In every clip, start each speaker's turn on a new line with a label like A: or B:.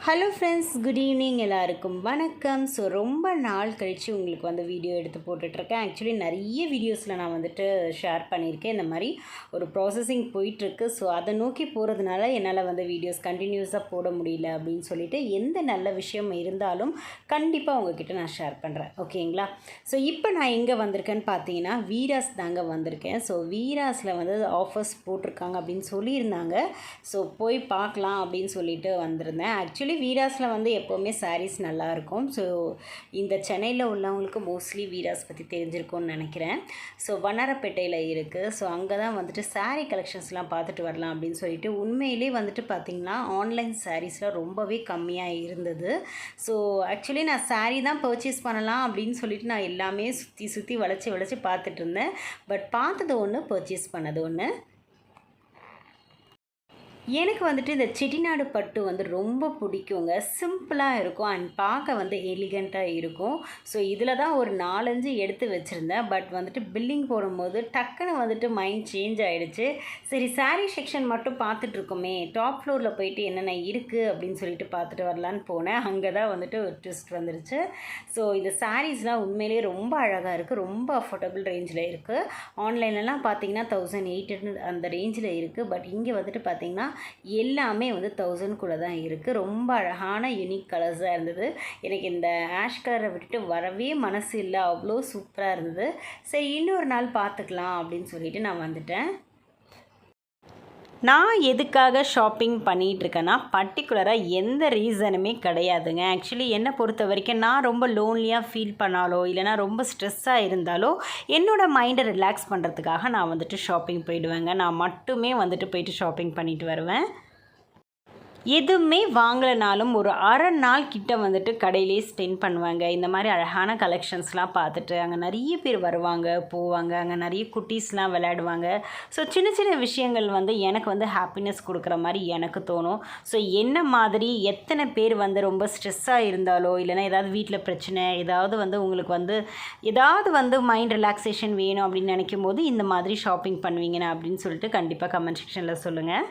A: Hello friends, good evening. எல்லாருக்கும் வணக்கம். So ரொம்ப நாள் கழித்து உங்களுக்கு வந்து வீடியோ எடுத்து போட்டுட்ருக்கேன். ஆக்சுவலி நிறைய வீடியோஸில் நான் வந்துட்டு ஷேர் பண்ணியிருக்கேன். இந்த மாதிரி ஒரு ப்ராசஸிங் போயிட்டுருக்கு. ஸோ அதை நோக்கி போகிறதுனால என்னால் வந்து வீடியோஸ் கண்டினியூஸாக போட முடியல அப்படின்னு சொல்லிட்டு, எந்த நல்ல விஷயம் இருந்தாலும் கண்டிப்பாக உங்ககிட்ட நான் ஷேர் பண்ணுறேன். ஓகேங்களா? ஸோ இப்போ நான் எங்கே வந்திருக்கேன்னு பார்த்தீங்கன்னா, வீராஸ் தாங்க வந்திருக்கேன். ஸோ வீராஸில் வந்து ஆஃபர்ஸ் போட்டிருக்காங்க அப்படின்னு சொல்லியிருந்தாங்க. ஸோ போய் பார்க்கலாம் அப்படின்னு சொல்லிட்டு வந்திருந்தேன். ஆக்சுவலி வீராஸில் வந்து எப்போவுமே சாரீஸ் நல்லாயிருக்கும். ஸோ இந்த சென்னையில் உள்ளவங்களுக்கு மோஸ்ட்லி வீராஸ் பற்றி தெரிஞ்சிருக்கும்னு நினைக்கிறேன். ஸோ வண்ணாரப்பேட்டையில் இருக்குது. ஸோ அங்கே தான் வந்துட்டு சாரீ கலெக்ஷன்ஸ்லாம் பார்த்துட்டு வரலாம் அப்படின்னு சொல்லிட்டு, உண்மையிலே வந்துட்டு பார்த்திங்கன்னா ஆன்லைன் சாரீஸில் ரொம்பவே கம்மியாக இருந்தது. ஸோ ஆக்சுவலி நான் சாரீ தான் பர்ச்சேஸ் பண்ணலாம் அப்படின்னு சொல்லிட்டு நான் எல்லாமே சுற்றி சுற்றி வளைச்சி பார்த்துட்டு இருந்தேன். பட் பார்த்தது ஒன்று, பர்ச்சேஸ் பண்ணது ஒன்று. எனக்கு வந்துட்டு இந்த செட்டிநாடு பட்டு வந்து ரொம்ப பிடிக்குங்க. சிம்பிளாக இருக்கும் அண்ட் பார்க்க வந்து எலிகண்ட்டாக இருக்கும். ஸோ இதில் தான் ஒரு 4-5 எடுத்து வச்சுருந்தேன். பட் வந்துட்டு பில்லிங் போடும்போது டக்குன்னு வந்துட்டு மைண்ட் சேஞ்ச் ஆகிடுச்சு. சரி, சாரீ செக்ஷன் மட்டும் பார்த்துட்ருக்கோமே, டாப் ஃப்ளோரில் போயிட்டு என்னென்ன இருக்குது அப்படின்னு சொல்லிட்டு பார்த்துட்டு வரலான்னு போனேன். அங்கே தான் வந்துட்டு ஒரு ட்விஸ்ட் வந்துருச்சு. ஸோ இந்த சாரீஸ்லாம் உண்மையிலேயே ரொம்ப அழகாக இருக்குது. ரொம்ப அஃபோர்டபுள் ரேஞ்சில் இருக்குது. ஆன்லைன்லலாம் பார்த்தீங்கன்னா 1800 அந்த ரேஞ்சில் இருக்குது. பட் இங்கே வந்துட்டு பார்த்திங்கன்னா எல்லாமே வந்து 1000 கூட தான் இருக்குது. ரொம்ப அழகான யூனிக் கலர்ஸாக இருந்தது. எனக்கு இந்த ஆஷ் கலரை விட்டுட்டு வரவே மனசு இல்லை. அவ்வளோ சூப்பராக இருந்தது. சரி, இன்னொரு நாள் பார்த்துக்கலாம் அப்படின்னு சொல்லிட்டு நான் வந்துட்டேன். நான் எதுக்காக ஷாப்பிங் பண்ணிகிட்ருக்கேன்னா, பர்டிகுலராக எந்த ரீசனுமே கிடையாதுங்க. ஆக்சுவலி என்னை பொறுத்த வரைக்கும் நான் ரொம்ப லோன்லியாக ஃபீல் பண்ணாலோ, இல்லைனா ரொம்ப ஸ்ட்ரெஸ்ஸாக இருந்தாலோ, என்னோடய மைண்டை ரிலாக்ஸ் பண்ணுறதுக்காக நான் வந்துட்டு ஷாப்பிங் போயிடுவேங்க. நான் மட்டுமே வந்துட்டு போயிட்டு ஷாப்பிங் பண்ணிட்டு வருவேன். எதுவுமே வாங்கலைனாலும் ஒரு அரை நாள் கிட்ட வந்துட்டு கடையிலே ஸ்பெண்ட் பண்ணுவாங்க. இந்த மாதிரி அழகான கலெக்ஷன்ஸ்லாம் பார்த்துட்டு அங்கே நிறைய பேர் வருவாங்க, போவாங்க. அங்கே நிறைய குட்டீஸ்லாம் விளையாடுவாங்க. ஸோ சின்ன சின்ன விஷயங்கள் வந்து எனக்கு வந்து ஹாப்பினஸ் கொடுக்குற மாதிரி எனக்கு தோணும். ஸோ என்ன மாதிரி எத்தனை பேர் வந்து ரொம்ப ஸ்ட்ரெஸ்ஸாக இருந்தாலோ, இல்லைனா ஏதாவது வீட்டில் பிரச்சனை, ஏதாவது வந்து உங்களுக்கு வந்து ஏதாவது வந்து மைண்ட் ரிலாக்ஸேஷன் வேணும் அப்படின்னு நினைக்கும் போது இந்த மாதிரி ஷாப்பிங் பண்ணுவீங்கண்ணா அப்படின்னு சொல்லிட்டு கண்டிப்பாக கமெண்ட் செக்ஷனில் சொல்லுங்கள்.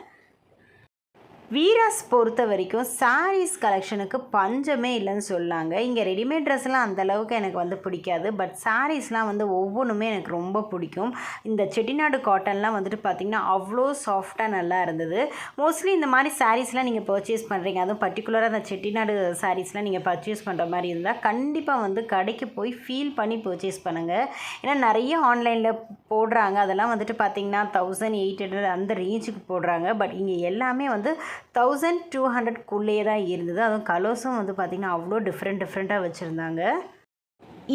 A: வீராஸ் பொறுத்த வரைக்கும் சாரீஸ் கலெக்ஷனுக்கு பஞ்சமே இல்லைன்னு சொல்லாங்க. இங்கே ரெடிமேட் ட்ரெஸ்லாம் அந்தளவுக்கு எனக்கு வந்து பிடிக்காது. பட் சாரீஸ்லாம் வந்து ஒவ்வொன்றுமே எனக்கு ரொம்ப பிடிக்கும். இந்த செட்டிநாடு காட்டன்லாம் வந்துட்டு பார்த்திங்கன்னா அவ்வளோ சாஃப்டாக நல்லா இருந்தது. மோஸ்ட்லி இந்த மாதிரி சாரீஸ்லாம் நீங்கள் பர்ச்சேஸ் பண்ணுறீங்க, அதுவும் பர்டிகுலராக அந்த செட்டிநாடு சாரீஸ்லாம் நீங்கள் பர்ச்சேஸ் பண்ணுற மாதிரி இருந்தால் கண்டிப்பாக வந்து கடைக்கு போய் ஃபீல் பண்ணி பர்ச்சேஸ் பண்ணுங்கள். ஏன்னா நிறைய ஆன்லைனில் போடுறாங்க, அதெல்லாம் வந்துட்டு பார்த்திங்கன்னா 1800 அந்த ரேஞ்சுக்கு போடுறாங்க. பட் இங்கே எல்லாமே வந்து 1200க்குள்ளேயே தான் இருந்தது. அதுவும் கலர்ஸும் வந்து பார்த்திங்கன்னா அவ்வளோ டிஃப்ரெண்ட்டாக வச்சுருந்தாங்க.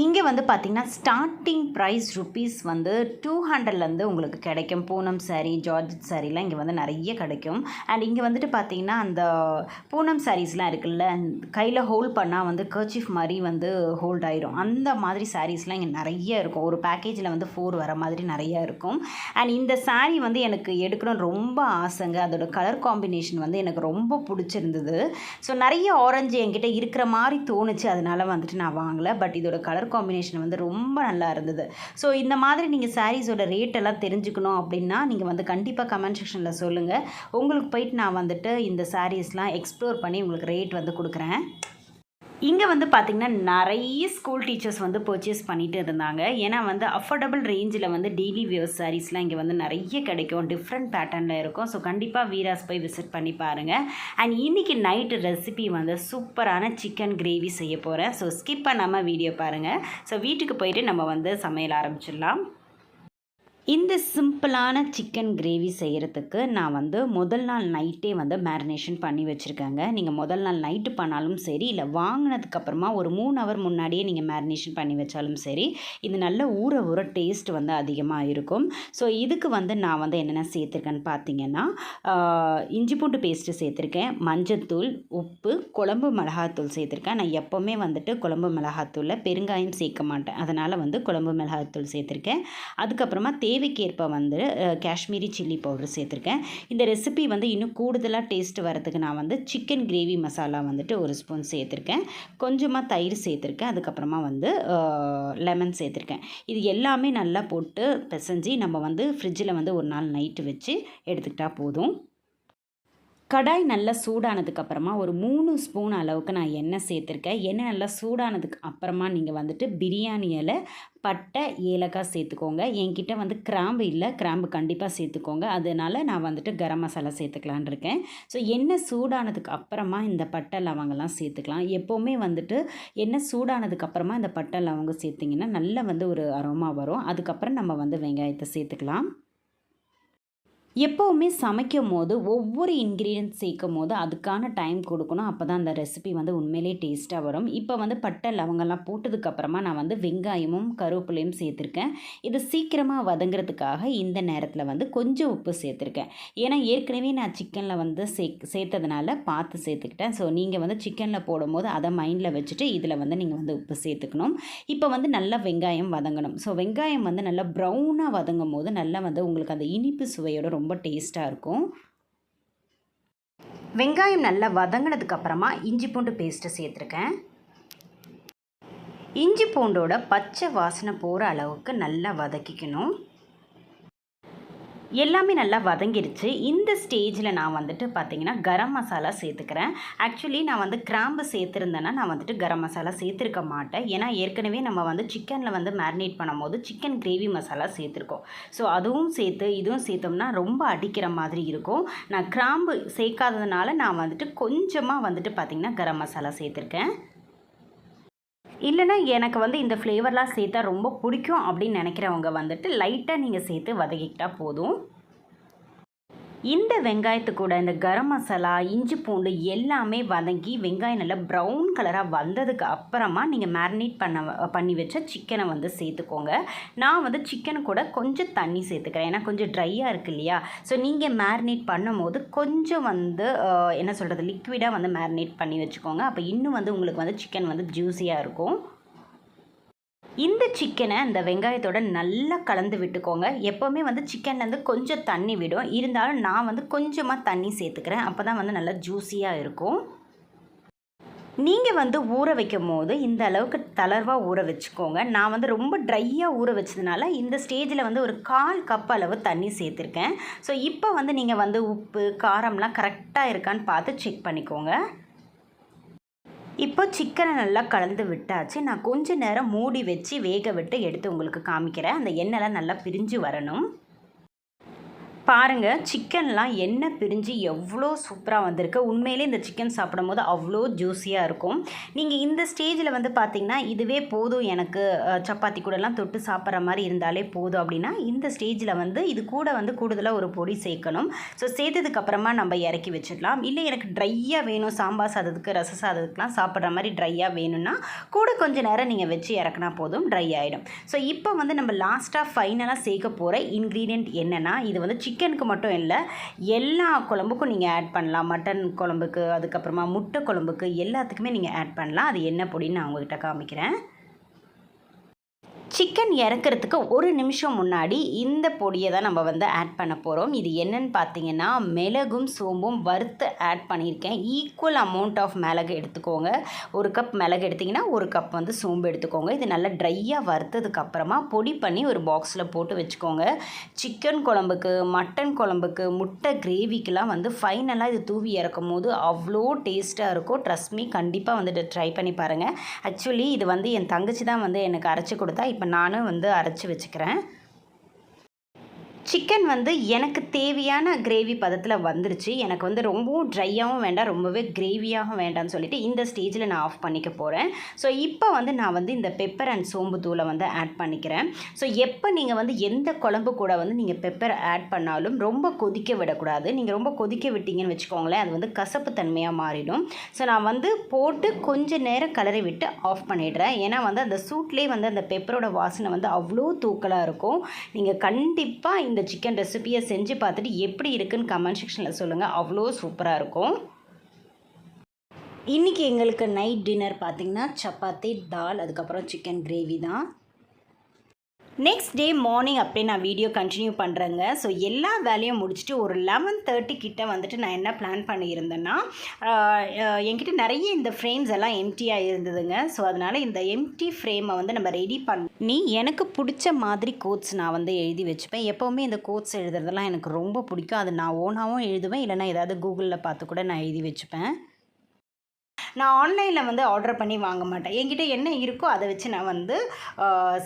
A: இங்கே வந்து பார்த்திங்கன்னா ஸ்டார்டிங் ப்ரைஸ் ருப்பீஸ் வந்து 200லேருந்து உங்களுக்கு கிடைக்கும். பூனம் சாரீ, ஜார்ஜெட் சாரீலாம் இங்கே வந்து நிறைய கிடைக்கும். அண்ட் இங்கே வந்துட்டு பார்த்திங்கன்னா அந்த பூனம் சாரீஸ்லாம் இருக்குல்ல, கையில் ஹோல்ட் பண்ணால் வந்து கர்ச்சீஃப் மாதிரி வந்து ஹோல்ட் ஆயிரும். அந்த மாதிரி சாரீஸ்லாம் இங்கே நிறைய இருக்கும். ஒரு பேக்கேஜில் வந்து 4 வர மாதிரி நிறையா இருக்கும். அண்ட் இந்த சாரீ வந்து எனக்கு எடுக்கணும்னு ரொம்ப ஆசைங்க. அதோட கலர் காம்பினேஷன் வந்து எனக்கு ரொம்ப பிடிச்சிருந்தது. ஸோ நிறைய ஆரஞ்சு என்கிட்ட இருக்கிற மாதிரி தோணுச்சு, அதனால் வந்துட்டு நான் வாங்கலை. பட் இதோட கலர் காம்பினேஷன் வந்து ரொம்ப நல்லா இருந்தது. ஸோ இந்த மாதிரி நீங்கள் சாரீஸோட ரேட் எல்லாம் தெரிஞ்சுக்கணும் அப்படின்னா நீங்கள் வந்து கண்டிப்பாக கமெண்ட் செக்ஷனில் சொல்லுங்கள். உங்களுக்கு போயிட்டு நான் வந்துட்டு இந்த சாரீஸ்லாம் எக்ஸ்ப்ளோர் பண்ணி உங்களுக்கு ரேட் வந்து கொடுக்குறேன். இங்கே வந்து பார்த்திங்கன்னா நிறைய ஸ்கூல் டீச்சர்ஸ் வந்து பர்ச்சேஸ் பண்ணிட்டு இருந்தாங்க. ஏன்னா வந்து அஃபோர்டபுள் ரேஞ்சில் வந்து டெய்லி வியர் சாரீஸ்லாம் இங்கே வந்து நிறைய கிடைக்கும். டிஃப்ரெண்ட் பேட்டர்னில் இருக்கும். ஸோ கண்டிப்பாக வீராஸ் போய் விசிட் பண்ணி பாருங்கள். அண்ட் இன்றைக்கி நைட்டு ரெசிபி வந்து சூப்பரான சிக்கன் கிரேவி செய்ய போகிறேன். ஸோ ஸ்கிப் பண்ணாமல் வீடியோ பாருங்கள். ஸோ வீட்டுக்கு போயிட்டு நம்ம வந்து சமையல் ஆரம்பிச்சிடலாம். இந்த சிம்பிளான சிக்கன் கிரேவி செய்கிறதுக்கு நான் வந்து முதல் நாள் நைட்டே வந்து மேரினேஷன் பண்ணி வச்சுருக்கேங்க. நீங்கள் முதல் நாள் நைட்டு பண்ணாலும் சரி, இல்லை வாங்கினதுக்கப்புறமா ஒரு 3 ஹவர் முன்னாடியே நீங்கள் மேரினேஷன் பண்ணி வச்சாலும் சரி, இது நல்ல ஊற டேஸ்ட் வந்து அதிகமாக இருக்கும். ஸோ இதுக்கு வந்து நான் வந்து என்னென்ன சேர்த்துருக்கேன்னு பார்த்தீங்கன்னா, இஞ்சி பூண்டு பேஸ்ட்டு சேர்த்துருக்கேன், மஞ்சத்தூள், உப்பு, குழம்பு மிளகாத்தூள் சேர்த்துருக்கேன். நான் எப்போவுமே வந்துட்டு குழம்பு மிளகாத்தூளில் பெருங்காயம் சேர்க்க மாட்டேன், அதனால் வந்து குழம்பு மிளகாத்தூள் சேர்த்துருக்கேன். அதுக்கப்புறமா தேவைக்கேற்ப வந்து காஷ்மீரி சில்லி பவுடர் சேர்த்துருக்கேன். இந்த ரெசிபி வந்து இன்னும் கூடுதலாக டேஸ்ட் வரதுக்கு நான் வந்து சிக்கன் கிரேவி மசாலா வந்துட்டு 1 ஸ்பூன் சேர்த்துருக்கேன். கொஞ்சமாக தயிர் சேர்த்துருக்கேன். அதுக்கப்புறமா வந்து லெமன் சேர்த்துருக்கேன். இது எல்லாமே நல்லா போட்டு பிசைஞ்சு நம்ம வந்து ஃப்ரிட்ஜில் வந்து ஒரு நாள் நைட்டு வச்சு எடுத்துக்கிட்டால் போதும்.
B: கடாய் நல்லா சூடானதுக்கப்புறமா ஒரு 3 ஸ்பூன் அளவுக்கு நான் எண்ணெய் சேர்த்துருக்கேன். எண்ணெய் நல்லா சூடானதுக்கு அப்புறமா நீங்கள் வந்துட்டு பிரியாணி இலை, பட்டை, ஏலக்காய் சேர்த்துக்கோங்க. என்கிட்ட வந்து கிராம்பு இல்லை, கிராம்பு கண்டிப்பாக சேர்த்துக்கோங்க. அதனால நான் வந்துட்டு கரம் மசாலா சேர்த்துக்கலான்னு இருக்கேன். ஸோ எண்ணெய் சூடானதுக்கு அப்புறமா இந்த பட்டை லவங்கெல்லாம் சேர்த்துக்கலாம். எப்போவுமே வந்துட்டு எண்ணெய் சூடானதுக்கு அப்புறமா இந்த பட்டை லவங்கம் சேர்த்திங்கன்னா நல்லா வந்து ஒரு அரோமா வரும். அதுக்கப்புறம் நம்ம வந்து வெங்காயத்தை சேர்த்துக்கலாம். எப்போவுமே சமைக்கும் போது ஒவ்வொரு இன்க்ரீடியன்ட் சேர்க்கும் போது அதுக்கான டைம் கொடுக்கணும். அப்போ தான் அந்த ரெசிபி வந்து உண்மையிலேயே டேஸ்ட்டாக வரும். இப்போ வந்து பட்டை லவங்கெல்லாம் போட்டதுக்கப்புறமா நான் வந்து வெங்காயமும் கருவேப்பிலையும் சேர்த்துருக்கேன். இது சீக்கிரமாக வதங்குறதுக்காக இந்த நேரத்தில் வந்து கொஞ்சம் உப்பு சேர்த்துருக்கேன். ஏன்னா ஏற்கனவே நான் சிக்கனில் வந்து சேர்த்ததுனால பார்த்து சேர்த்துக்கிட்டேன். ஸோ நீங்கள் வந்து சிக்கனில் போடும்போது அதை மைண்டில் வச்சுட்டு இதில் வந்து நீங்கள் வந்து உப்பு சேர்த்துக்கணும். இப்போ வந்து நல்லா வெங்காயம் வதங்கணும். ஸோ வெங்காயம் வந்து நல்லா ப்ரௌனாக வதங்கும் போது நல்லா வந்து உங்களுக்கு அந்த இனிப்பு சுவையோட ரொம்ப டேஸ்ட்டாக இருக்கும். வெங்காயம் நல்லா வதங்கினதுக்கு அப்புறமா இஞ்சி பூண்டு பேஸ்ட்டு சேர்த்துருக்கேன். இஞ்சி பூண்டோட பச்சை வாசனை போகிற அளவுக்கு நல்லா வதக்கிக்கணும். எல்லாமே நல்லா வதங்கிருச்சு. இந்த ஸ்டேஜில் நான் வந்துட்டு பார்த்திங்கன்னா கரம் மசாலா சேர்த்துக்கிறேன். ஆக்சுவலி நான் வந்து கிராம்பு சேர்த்துருந்தேன்னா நான் வந்துட்டு கரம் மசாலா சேர்த்துருக்க மாட்டேன். ஏன்னா ஏற்கனவே நம்ம வந்து சிக்கனில் வந்து மேரினேட் பண்ணும்போது சிக்கன் கிரேவி மசாலா சேர்த்துருக்கோம். ஸோ அதுவும் சேர்த்து இதுவும் சேர்த்தோம்னா ரொம்ப அடிக்கிற மாதிரி இருக்கும். நான் கிராம்பு சேர்க்காததுனால நான் வந்துட்டு கொஞ்சமாக வந்துட்டு பார்த்திங்கன்னா கரம் மசாலா சேர்த்துருக்கேன். இல்லைனா எனக்கு வந்து இந்த ஃப்ளேவர்லாம் சேர்த்தா ரொம்ப பிடிக்கும் அப்படின்னு நினைக்கிறவங்க வந்துட்டு லைட்டாக நீங்கள் சேர்த்து வதக்கிக்கிட்டால் போதும். இந்த வெங்காயத்து கூட இந்த கரம் மசாலா, இஞ்சி பூண்டு எல்லாமே வதங்கி வெங்காயம் நல்லா ப்ரௌன் கலராக வந்ததுக்கு அப்புறமா நீங்கள் மேரினேட் பண்ணி வச்ச சிக்கனை வந்து சேர்த்துக்கோங்க. நான் வந்து சிக்கனு கூட கொஞ்சம் தண்ணி சேர்த்துக்கிறேன். ஏன்னா கொஞ்சம் ட்ரையாக இருக்குது இல்லையா? ஸோ நீங்கள் மேரினேட் பண்ணும் போது கொஞ்சம் வந்து என்ன சொல்கிறது லிக்விடாக வந்து மேரினேட் பண்ணி வச்சுக்கோங்க. அப்போ இன்னும் வந்து உங்களுக்கு வந்து சிக்கன் வந்து ஜூஸியாக இருக்கும். இந்த சிக்கனை இந்த வெங்காயத்தோட நல்லா கலந்து விட்டுக்கோங்க. எப்போவுமே வந்து சிக்கன்லேருந்து கொஞ்சம் தண்ணி விடும். இருந்தாலும் நான் வந்து கொஞ்சமாக தண்ணி சேர்த்துக்கிறேன். அப்போ தான் வந்து நல்லா ஜூஸியாக இருக்கும். நீங்கள் வந்து ஊற வைக்கும் போது இந்த அளவுக்கு தளர்வாக ஊற வச்சுக்கோங்க. நான் வந்து ரொம்ப ட்ரையாக ஊற வச்சதுனால இந்த ஸ்டேஜில் வந்து ஒரு 1/4 கப் அளவு தண்ணி சேர்த்துருக்கேன். ஸோ இப்போ வந்து நீங்கள் வந்து உப்பு, காரம்லாம் கரெக்டாக இருக்கான்னு பார்த்து செக் பண்ணிக்கோங்க. இப்போ சிக்கனை நல்லா கலந்து விட்டாச்சு. நான் கொஞ்ச நேரம் மூடி வச்சு வேக விட்டு எடுத்து உங்களுக்கு காமிக்கிறேன். அந்த எண்ணெய்லாம் நல்லா பிரிஞ்சு வரணும். பாருங்கள், சிக்கன்லாம் எண்ணெய் பிரிஞ்சு எவ்வளோ சூப்பராக வந்திருக்கு. உண்மையிலே இந்த சிக்கன் சாப்பிடும்போது அவ்வளோ ஜூஸியாக இருக்கும். நீங்கள் இந்த ஸ்டேஜில் வந்து பார்த்திங்கன்னா இதுவே போதும் எனக்கு சப்பாத்தி கூடலாம் தொட்டு சாப்பிட்ற மாதிரி இருந்தாலே போதும் அப்படின்னா இந்த ஸ்டேஜில் வந்து இது கூட வந்து கூடுதலாக ஒரு பொடி சேர்க்கணும். ஸோ சேர்த்ததுக்கப்புறமா நம்ம இறக்கி வச்சிடலாம். இல்லை எனக்கு ட்ரையாக வேணும், சாம்பார் சாதத்துக்கு ரச சாதத்துக்குலாம் சாப்பிட்ற மாதிரி ட்ரையாக வேணும்னா கூட கொஞ்சம் நேரம் நீங்கள் வச்சு இறக்குனா போதும், ட்ரை ஆகிடும். ஸோ இப்போ வந்து நம்ம லாஸ்ட்டாக ஃபைனலாக சேர்க்க போகிற இன்க்ரீடியண்ட் என்னென்னா இது வந்து சிக்கனுக்கு மட்டும் இல்லை, எல்லா குழம்புக்கும் நீங்கள் ஆட் பண்ணலாம். மட்டன் குழம்புக்கு, அதுக்கப்புறமா முட்டை குழம்புக்கு எல்லாத்துக்குமே நீங்கள் ஆட் பண்ணலாம். அது என்ன பொடின்னு நான் உங்கள்கிட்ட காமிக்கிறேன். சிக்கன் இறக்கிறதுக்கு ஒரு நிமிஷம் முன்னாடி இந்த பொடியை தான் நம்ம வந்து ஆட் பண்ண போகிறோம். இது என்னன்னு பார்த்தீங்கன்னா மிளகும் சோம்பும் வறுத்து ஆட் பண்ணியிருக்கேன். ஈக்குவல் அமௌண்ட் ஆஃப் மிளகு எடுத்துக்கோங்க. 1 கப் மிளகு எடுத்திங்கன்னா 1 கப் வந்து சோம்பு எடுத்துக்கோங்க. இது நல்லா ட்ரையாக வறுத்ததுக்கப்புறமா பொடி பண்ணி ஒரு பாக்ஸில் போட்டு வச்சுக்கோங்க. சிக்கன் குழம்புக்கு, மட்டன் குழம்புக்கு, முட்டை கிரேவிக்கெலாம் வந்து ஃபைனலாக இது தூவி இறக்கும் போது அவ்வளோ டேஸ்ட்டாக இருக்கும். ட்ரஸ்ட் மீ, கண்டிப்பாக வந்துட்டு ட்ரை பண்ணி பாருங்கள். ஆக்சுவலி இது வந்து என் தங்கச்சி தான் வந்து எனக்கு அரைச்சி கொடுத்தா. இப்போ நானும் வந்து அரைச்சி வச்சுக்கிறேன். சிக்கன் வந்து எனக்கு தேவையான கிரேவி பதத்தில் வந்துருச்சு. எனக்கு வந்து ரொம்பவும் ட்ரையாகவும் வேண்டாம், ரொம்பவே கிரேவியாகவும் வேண்டாம்னு சொல்லிட்டு இந்த ஸ்டேஜில் நான் ஆஃப் பண்ணிக்க போகிறேன். ஸோ இப்போ வந்து நான் வந்து இந்த பெப்பர் அண்ட் சோம்பு தூளை வந்து ஆட் பண்ணிக்கிறேன். ஸோ எப்போ நீங்கள் வந்து எந்த குழம்பு கூட வந்து நீங்கள் பெப்பர் ஆட் பண்ணாலும் ரொம்ப கொதிக்க விடக்கூடாது. நீங்கள் ரொம்ப கொதிக்க விட்டீங்கன்னு வச்சுக்கோங்களேன், அது வந்து கசப்பு தன்மையாக மாறிடும். ஸோ நான் வந்து போட்டு கொஞ்சம் நேரம் கலரி விட்டு ஆஃப் பண்ணிடுறேன். ஏன்னா வந்து அந்த சூட்லேயே வந்து அந்த பெப்பரோட வாசனை வந்து அவ்வளோ தூக்கலாக இருக்கும். நீங்கள் கண்டிப்பாக இந்த சிக்கன் ரெசிபியை செஞ்சு பார்த்துட்டு எப்படி இருக்குன்னு கமெண்ட் செக்ஷனில் சொல்லுங்கள். அவ்வளோ சூப்பராக இருக்கும். இன்றைக்கி எங்களுக்கு நைட் டின்னர் பார்த்திங்கன்னா சப்பாத்தி, தால், அதுக்கப்புறம் சிக்கன் கிரேவி தான். நெக்ஸ்ட் டே மார்னிங் அப்படியே நான் வீடியோ கண்டினியூ பண்ணுறேங்க. ஸோ எல்லா வேலையும் முடிச்சுட்டு ஒரு 11:30 கிட்ட வந்துட்டு நான் என்ன பிளான் பண்ணியிருந்தேன்னா, என்கிட்ட நிறைய இந்த ஃப்ரேம்ஸ் எல்லாம் எம்டியாக இருந்ததுங்க. ஸோ அதனால் இந்த எம்டி ஃப்ரேமை வந்து நம்ம ரெடி பண்ணி எனக்கு பிடிச்ச மாதிரி கோட்ஸ் நான் வந்து எழுதி வச்சுப்பேன். எப்போவுமே இந்த கோட்ஸ் எழுதுறதெல்லாம் எனக்கு ரொம்ப பிடிக்கும். அது நான் ஓனாகவும் எழுதுவேன், இல்லைனா ஏதாவது கூகுளில் பார்த்து கூட நான் எழுதி வச்சுப்பேன். நான் ஆன்லைனில் வந்து ஆர்டர் பண்ணி வாங்க மாட்டேன். என்கிட்ட என்ன இருக்கோ அதை வச்சு நான் வந்து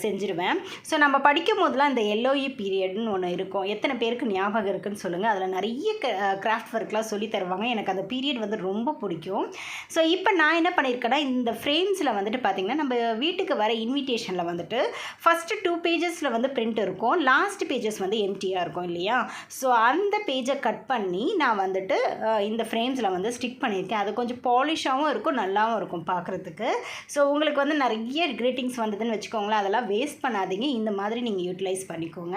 B: செஞ்சுருவேன். ஸோ நம்ம படிக்கும் போதெல்லாம் இந்த எல்ஓஇ பீரியட்னு ஒன்று இருக்கும். எத்தனை பேருக்கு ஞாபகம் இருக்குதுன்னு சொல்லுங்கள். அதில் நிறைய கிராஃப்ட் ஒர்க்லாம் சொல்லி தருவாங்க. எனக்கு அந்த பீரியட் வந்து ரொம்ப பிடிக்கும். ஸோ இப்போ நான் என்ன பண்ணியிருக்கேன்னா, இந்த ஃப்ரேம்ஸில் வந்துட்டு பார்த்திங்கன்னா, நம்ம வீட்டுக்கு வர இன்விடேஷனில் வந்துட்டு ஃபஸ்ட்டு 2 பேஜஸில் வந்து பிரிண்ட் இருக்கும், லாஸ்ட் பேஜஸ் வந்து எம்டியாக இருக்கும் இல்லையா? ஸோ அந்த பேஜை கட் பண்ணி நான் வந்துட்டு இந்த ஃப்ரேம்ஸில் வந்து ஸ்டிக் பண்ணியிருக்கேன். அது கொஞ்சம் பாலிஷாகவும் இருக்கும், நல்லாவும் இருக்கும் பார்க்குறதுக்கு. ஸோ உங்களுக்கு வந்து நிறைய கிரீட்டிங்ஸ் வந்ததுன்னு வச்சுக்கோங்களேன், அதெல்லாம் வேஸ்ட் பண்ணாதீங்க. இந்த மாதிரி நீங்கள் யூட்டிலைஸ் பண்ணிக்கோங்க.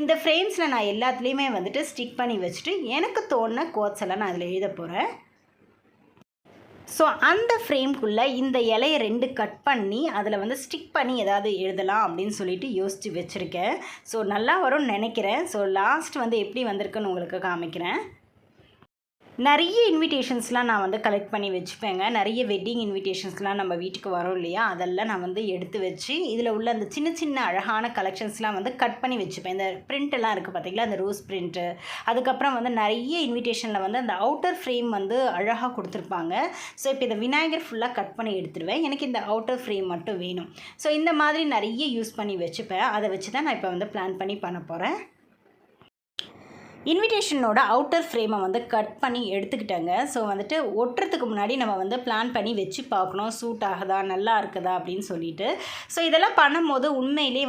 B: இந்த ஃப்ரேம்ஸில் நான் எல்லாத்துலேயுமே வந்துட்டு ஸ்டிக் பண்ணி வச்சுட்டு எனக்கு தோணுன கோட்ஸ் எல்லாம் நான் அதில் எழுத போகிறேன். ஸோ அந்த ஃப்ரேம்குள்ளே இந்த இலையை 2 கட் பண்ணி அதில் வந்து ஸ்டிக் பண்ணி ஏதாவது எழுதலாம் அப்படின்னு சொல்லிட்டு யோசித்து வச்சுருக்கேன். ஸோ நல்லா வரும்னு நினைக்கிறேன். ஸோ லாஸ்ட் வந்து எப்படி வந்திருக்குன்னு உங்களுக்கு காமிக்கிறேன். நிறைய இன்விடேஷன்ஸ்லாம் நான் வந்து கலெக்ட் பண்ணி வச்சுப்பேங்க. நிறைய வெட்டிங் இன்விடேஷன்ஸ்லாம் நம்ம வீட்டுக்கு வரோம் இல்லையா, அதெல்லாம் நான் வந்து எடுத்து வச்சு இதில் உள்ள அந்த சின்ன சின்ன அழகான கலெக்ஷன்ஸ்லாம் வந்து கட் பண்ணி வச்சுப்பேன். இந்த பிரிண்ட்டெல்லாம் இருக்குது பார்த்திங்களா, அந்த ரோஸ் பிரிண்ட்டு. அதுக்கப்புறம் வந்து நிறைய இன்விடேஷனில் வந்து அந்த அவுட்டர் ஃப்ரேம் வந்து அழகாக கொடுத்துருப்பாங்க. ஸோ இப்போ இந்த விநாயகர் ஃபுல்லாக கட் பண்ணி எடுத்துடுவேன். எனக்கு இந்த அவுட்டர் ஃப்ரேம் மட்டும் வேணும். ஸோ இந்த மாதிரி நிறைய யூஸ் பண்ணி வச்சுப்பேன். அதை வச்சு தான் நான் இப்போ வந்து பிளான் பண்ணி பண்ண போகிறேன். இன்விடேஷனோட அவுட்டர் ஃப்ரேமை வந்து கட் பண்ணி எடுத்துக்கிட்டேங்க. ஸோ வந்துட்டு ஒட்டுறதுக்கு முன்னாடி நம்ம வந்து பிளான் பண்ணி வச்சு பார்க்கணும், சூட் ஆகுதா, நல்லா இருக்குதா அப்படின்னு சொல்லிட்டு. ஸோ இதெல்லாம் பண்ணும்போது உண்மையிலே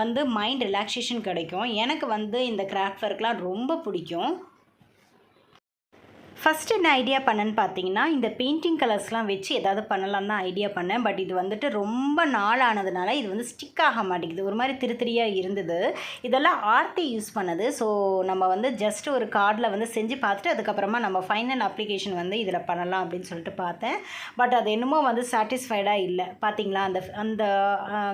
B: வந்து மைண்ட் ரிலாக்ஸேஷன் கிடைக்கும். எனக்கு வந்து இந்த கிராஃப்ட் ஒர்க்லாம் ரொம்ப பிடிக்கும். ஃபஸ்ட்டு என்ன ஐடியா பண்ணேன்னு பார்த்தீங்கன்னா, இந்த பெயிண்டிங் கலர்ஸ்லாம் வச்சு ஏதாவது பண்ணலாம் தான் ஐடியா பண்ணேன். பட் இது வந்துட்டு ரொம்ப நாள் ஆனதுனால இது வந்து ஸ்டிக் ஆக மாட்டேங்குது, ஒரு மாதிரி திருத்திரியாக இருந்தது. இதெல்லாம் ஆர்த்தி யூஸ் பண்ணது. ஸோ நம்ம வந்து ஜஸ்ட் ஒரு கார்டில் வந்து செஞ்சு பார்த்துட்டு அதுக்கப்புறமா நம்ம ஃபைனல் அப்ளிகேஷன் வந்து இதில் பண்ணலாம் அப்படின்னு சொல்லிட்டு பார்த்தேன். பட் அது என்னமோ வந்து சாட்டிஸ்ஃபைடாக இல்லை. பார்த்தீங்களா, அந்த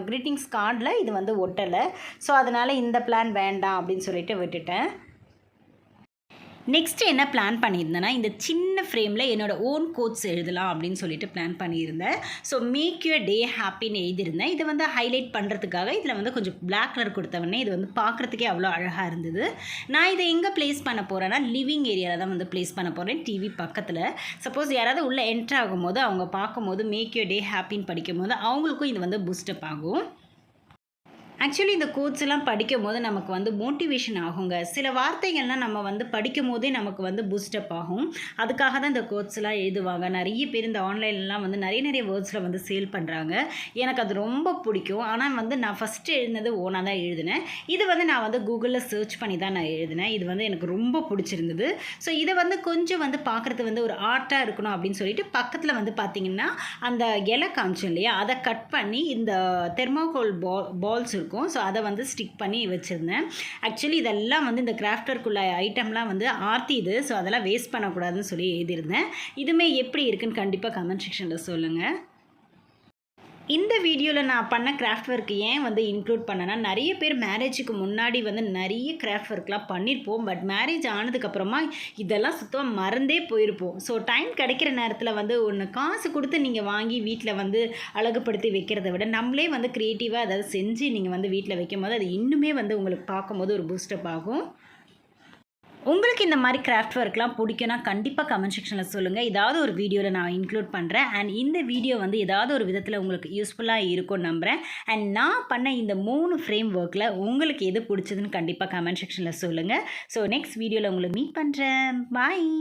B: க்ரீட்டிங்ஸ் கார்டில் இது வந்து ஒட்டலை. ஸோ அதனால் இந்த பிளான் வேண்டாம் அப்படின்னு சொல்லிட்டு விட்டுட்டேன். நெக்ஸ்ட்டு என்ன பிளான் பண்ணியிருந்தேன்னா, இந்த சின்ன ஃப்ரேமில் என்னோடய ஓன் கோட்ஸ் எழுதலாம் அப்படின்னு சொல்லிட்டு பிளான் பண்ணியிருந்தேன். ஸோ மேக் யுவர் டே ஹாப்பின்னு எழுதியிருந்தேன். இதை வந்து ஹைலைட் பண்ணுறதுக்காக இதில் வந்து கொஞ்சம் பிளாக் கலர் கொடுத்தவொடனே இது வந்து பார்க்குறதுக்கே அவ்வளோ அழகாக இருந்தது. நான் இதை எங்கே ப்ளேஸ் பண்ண போகிறேன்னா, லிவிங் ஏரியாவில் தான் வந்து ப்ளேஸ் பண்ண போகிறேன், டிவி பக்கத்தில். சப்போஸ் யாராவது உள்ளே என்ட்ரு ஆகும்போது அவங்க பார்க்கும்போது மேக் யுவர் டே ஹாப்பின்னு படிக்கும்போது அவங்களுக்கும் இது வந்து பூஸ்டப் ஆகும். ஆக்சுவலி இந்த கோட்ஸ் எல்லாம் படிக்கும் போது நமக்கு வந்து மோட்டிவேஷன் ஆகுங்க. சில வார்த்தைகள்லாம் நம்ம வந்து படிக்கும் போதே நமக்கு வந்து பூஸ்டப் ஆகும். அதுக்காக தான் இந்த கோட்ஸ் எல்லாம் எழுதுவாங்க. நிறைய பேர் இந்த ஆன்லைன்லாம் வந்து நிறைய வேர்ட்ஸில் வந்து சேல் பண்ணுறாங்க. எனக்கு அது ரொம்ப பிடிக்கும். ஆனால் வந்து நான் ஃபஸ்ட்டு எழுதினது ஓனாக தான் எழுதினேன். இது வந்து நான் வந்து கூகுளில் சர்ச் பண்ணி தான் நான் எழுதினேன். இது வந்து எனக்கு ரொம்ப பிடிச்சிருந்தது. ஸோ இதை வந்து கொஞ்சம் வந்து பார்க்குறது வந்து ஒரு ஆர்ட்டாக இருக்கணும் அப்படின்னு சொல்லிட்டு பக்கத்தில் வந்து பார்த்திங்கன்னா அந்த இலை காமிச்சோம் இல்லையா, அதை கட் பண்ணி இந்த தெர்மாகோல் பால்ஸ் இருக்கும். ஸோ அதை வந்து ஸ்டிக் பண்ணி வச்சுருந்தேன். ஆக்சுவலி இதெல்லாம் வந்து இந்த கிராஃப்ட் ஒர்க்குள்ள ஐட்டம்லாம் வந்து ஆர்த்தி இது. ஸோ அதெல்லாம் வேஸ்ட் பண்ணக்கூடாதுன்னு சொல்லி எழுதியிருந்தேன். இதுவுமே எப்படி இருக்குன்னு கண்டிப்பாக கமெண்ட் செக்ஷனில் சொல்லுங்கள். இந்த வீடியோவில் நான் பண்ண கிராஃப்ட் ஒர்க் ஏன் வந்து இன்க்ளூட் பண்ணேன்னா, நிறைய பேர் மேரேஜுக்கு முன்னாடி வந்து நிறைய கிராஃப்ட் ஒர்க்லாம் பண்ணியிருப்போம். பட் மேரேஜ் ஆனதுக்கப்புறமா இதெல்லாம் சுத்தமாக மறந்தே போயிருப்போம். ஸோ டைம் கிடைக்கிற நேரத்தில் வந்து ஒன்று காசு கொடுத்து நீங்கள் வாங்கி வீட்டில் வந்து அழகுபடுத்தி வைக்கிறத விட நம்மளே வந்து க்ரியேட்டிவாக ஏதாவது செஞ்சு நீங்கள் வந்து வீட்டில் வைக்கும் போது அது இன்னுமே வந்து உங்களுக்கு பார்க்கும்போது ஒரு பூஸ்டப் ஆகும். உங்களுக்கு இந்த மாதிரி கிராஃப்ட் ஒர்க்லாம் பிடிக்கும்னா கண்டிப்பாக கமெண்ட் செக்ஷனில் சொல்லுங்கள். ஏதாவது ஒரு வீடியோவில் நான் இன்க்ளூட் பண்ணுறேன். அண்ட் இந்த வீடியோ வந்து ஏதாவது ஒரு விதத்தில் உங்களுக்கு யூஸ்ஃபுல்லாக இருக்கும்னு நம்புகிறேன். அண்ட் நான் பண்ண இந்த 3 ஃப்ரேம் ஒர்க்கில் உங்களுக்கு எது பிடிச்சதுன்னு கண்டிப்பாக கமெண்ட் செக்ஷனில் சொல்லுங்கள். ஸோ நெக்ஸ்ட் வீடியோவில் உங்களை மீட் பண்ணுறேன். பாய்.